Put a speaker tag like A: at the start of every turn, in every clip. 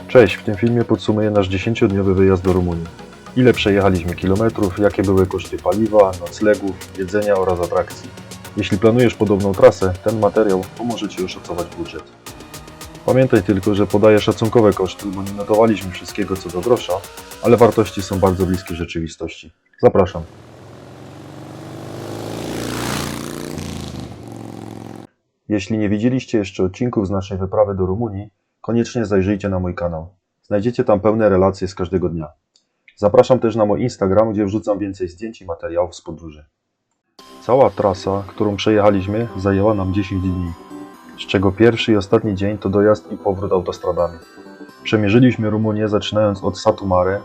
A: Cześć, w tym filmie podsumuję nasz 10-dniowy wyjazd do Rumunii. Ile przejechaliśmy kilometrów, jakie były koszty paliwa, noclegów, jedzenia oraz atrakcji. Jeśli planujesz podobną trasę, ten materiał pomoże Ci oszacować budżet. Pamiętaj tylko, że podaję szacunkowe koszty, bo nie notowaliśmy wszystkiego co do grosza, ale wartości są bardzo bliskie rzeczywistości. Zapraszam. Jeśli nie widzieliście jeszcze odcinków z naszej wyprawy do Rumunii, koniecznie zajrzyjcie na mój kanał. Znajdziecie tam pełne relacje z każdego dnia. Zapraszam też na mój Instagram, gdzie wrzucam więcej zdjęć i materiałów z podróży. Cała trasa, którą przejechaliśmy, zajęła nam 10 dni, z czego pierwszy i ostatni dzień to dojazd i powrót autostradami. Przemierzyliśmy Rumunię zaczynając od Satu Mare,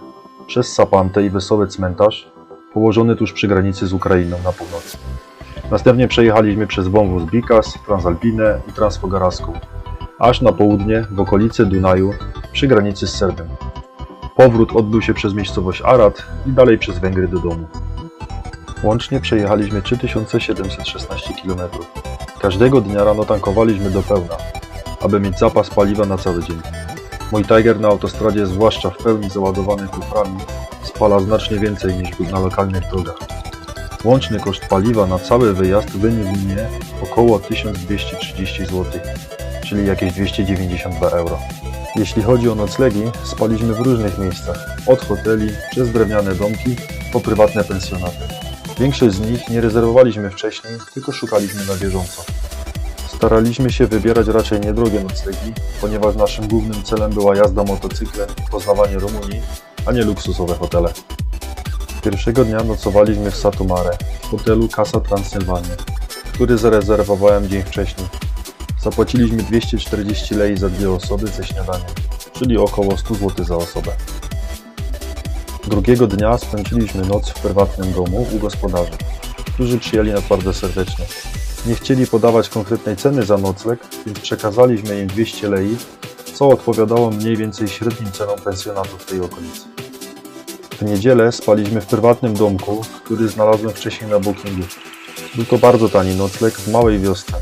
A: przez Sapantę i Wesoły Cmentarz, położony tuż przy granicy z Ukrainą na północy. Następnie przejechaliśmy przez wąwóz Bicas, Transalpinę i Transfogaraską, aż na południe w okolice Dunaju przy granicy z Serbią. Powrót odbył się przez miejscowość Arad i dalej przez Węgry do domu. Łącznie przejechaliśmy 3716 km. Każdego dnia rano tankowaliśmy do pełna, aby mieć zapas paliwa na cały dzień. Mój Tiger na autostradzie, zwłaszcza w pełni załadowany kuframi, spala znacznie więcej niż na lokalnych drogach. Łączny koszt paliwa na cały wyjazd wyniósł mnie około 1230 zł, czyli jakieś 292 euro. Jeśli chodzi o noclegi, spaliśmy w różnych miejscach, od hoteli, przez drewniane domki, po prywatne pensjonaty. Większość z nich nie rezerwowaliśmy wcześniej, tylko szukaliśmy na bieżąco. Staraliśmy się wybierać raczej niedrogie noclegi, ponieważ naszym głównym celem była jazda motocyklem i poznawanie Rumunii, a nie luksusowe hotele. Pierwszego dnia nocowaliśmy w Satu Mare, w hotelu Casa Transylvania, który zarezerwowałem dzień wcześniej. Zapłaciliśmy 240 lei za 2 osoby ze śniadaniem, czyli około 100 zł za osobę. Drugiego dnia spędziliśmy noc w prywatnym domu u gospodarzy, którzy przyjęli nas bardzo serdecznie. Nie chcieli podawać konkretnej ceny za nocleg, więc przekazaliśmy im 200 lei, co odpowiadało mniej więcej średnim cenom pensjonatu w tej okolicy. W niedzielę spaliśmy w prywatnym domku, który znalazłem wcześniej na Bookingu. Był to bardzo tani nocleg w małej wiosce.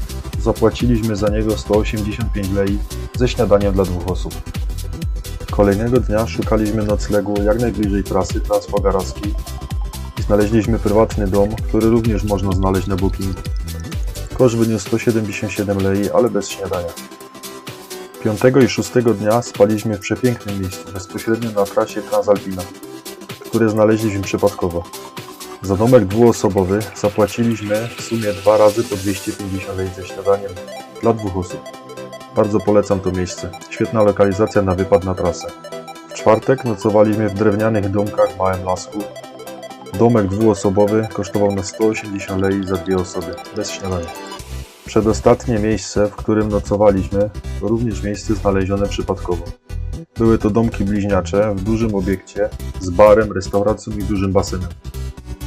A: Zapłaciliśmy za niego 185 lei ze śniadaniem dla 2 osób. Kolejnego dnia szukaliśmy noclegu jak najbliżej trasy Transfogaraskiej i znaleźliśmy prywatny dom, który również można znaleźć na Bookingu. Koszt wyniósł 177 lei, ale bez śniadania. 5 i 6 dnia spaliśmy w przepięknym miejscu, bezpośrednio na trasie Transalpina, które znaleźliśmy przypadkowo. Za domek dwuosobowy zapłaciliśmy w sumie 2 razy po 250 lei ze śniadaniem dla 2 osób. Bardzo polecam to miejsce. Świetna lokalizacja na wypad na trasę. W czwartek nocowaliśmy w drewnianych domkach w Małym Lasku. Domek dwuosobowy kosztował nas 180 lei za 2 osoby, bez śniadania. Przedostatnie miejsce, w którym nocowaliśmy, to również miejsce znalezione przypadkowo. Były to domki bliźniacze w dużym obiekcie z barem, restauracją i dużym basenem.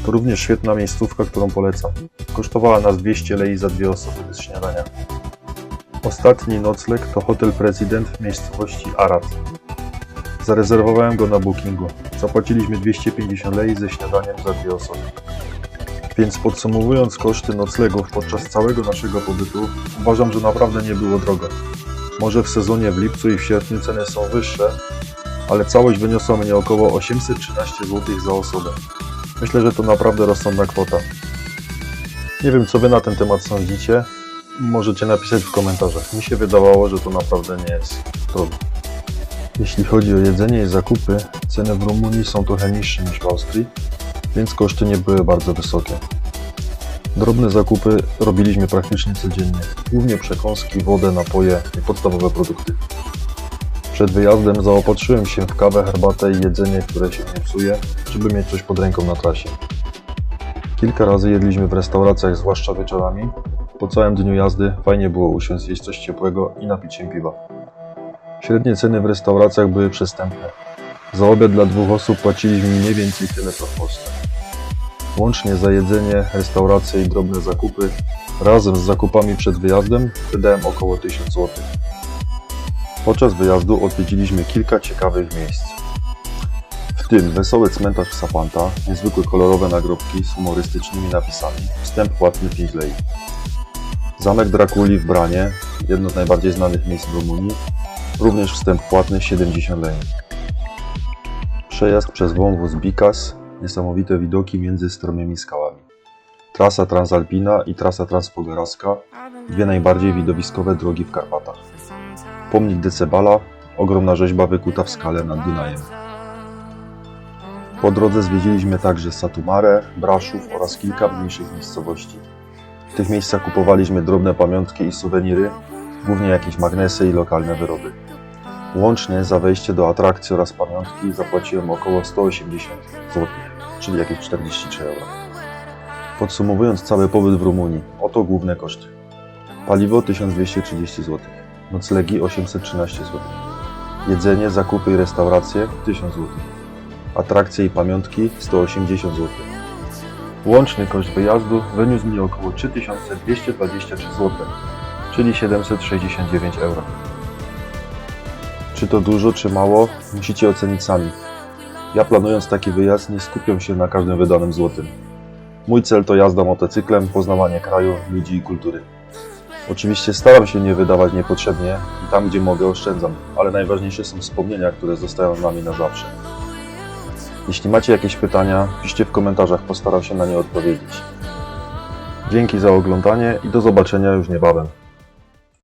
A: To również świetna miejscówka, którą polecam. Kosztowała nas 200 lei za 2 osoby bez śniadania. Ostatni nocleg to hotel Prezydent w miejscowości Arad. Zarezerwowałem go na Bookingu. Zapłaciliśmy 250 lei ze śniadaniem za 2 osoby. Więc podsumowując koszty noclegów podczas całego naszego pobytu, uważam, że naprawdę nie było drogo. Może w sezonie w lipcu i w sierpniu ceny są wyższe, ale całość wyniosła mnie około 813 zł za osobę. Myślę, że to naprawdę rozsądna kwota. Nie wiem, co Wy na ten temat sądzicie. Możecie napisać w komentarzach. Mi się wydawało, że to naprawdę nie jest drogo. Jeśli chodzi o jedzenie i zakupy, ceny w Rumunii są trochę niższe niż w Austrii, więc koszty nie były bardzo wysokie. Drobne zakupy robiliśmy praktycznie codziennie, głównie przekąski, wodę, napoje i podstawowe produkty. Przed wyjazdem zaopatrzyłem się w kawę, herbatę i jedzenie, które się nie psuje, żeby mieć coś pod ręką na trasie. Kilka razy jedliśmy w restauracjach, zwłaszcza wieczorami. Po całym dniu jazdy fajnie było usiąść, zjeść coś ciepłego i napić się piwa. Średnie ceny w restauracjach były przystępne. Za obiad dla 2 osób płaciliśmy mniej więcej tyle co w Polsce. Łącznie za jedzenie, restauracje i drobne zakupy, razem z zakupami przed wyjazdem, wydałem około 1000 zł. Podczas wyjazdu odwiedziliśmy kilka ciekawych miejsc. W tym Wesoły Cmentarz w Sapanta, niezwykłe kolorowe nagrobki z humorystycznymi napisami, wstęp płatny 5 lei. Zamek Drakuli w Branie, jedno z najbardziej znanych miejsc w Rumunii, Również wstęp płatny 70 lei. Przejazd przez wąwóz Bikas, niesamowite widoki między stromymi skałami. Trasa Transalpina i trasa Transpogorawska, dwie najbardziej widowiskowe drogi w Karpatach. Pomnik Decebala, ogromna rzeźba wykuta w skale nad Dunajem. Po drodze zwiedziliśmy także Satu Mare, Braszów oraz kilka mniejszych miejscowości. W tych miejscach kupowaliśmy drobne pamiątki i suweniry, głównie jakieś magnesy i lokalne wyroby. Łącznie za wejście do atrakcji oraz pamiątki zapłaciłem około 180 zł, czyli jakieś 43 euro. Podsumowując cały pobyt w Rumunii, oto główne koszty. Paliwo 1230 zł, noclegi 813 zł, jedzenie, zakupy i restauracje 1000 zł, atrakcje i pamiątki 180 zł. Łączny koszt wyjazdu wyniósł mi około 3223 zł, czyli 769 euro. Czy to dużo, czy mało, musicie ocenić sami. Ja planując taki wyjazd nie skupiam się na każdym wydanym złotym. Mój cel to jazda motocyklem, poznawanie kraju, ludzi i kultury. Oczywiście staram się nie wydawać niepotrzebnie i tam gdzie mogę oszczędzam, ale najważniejsze są wspomnienia, które zostają z nami na zawsze. Jeśli macie jakieś pytania, piszcie w komentarzach, postaram się na nie odpowiedzieć. Dzięki za oglądanie i do zobaczenia już niebawem.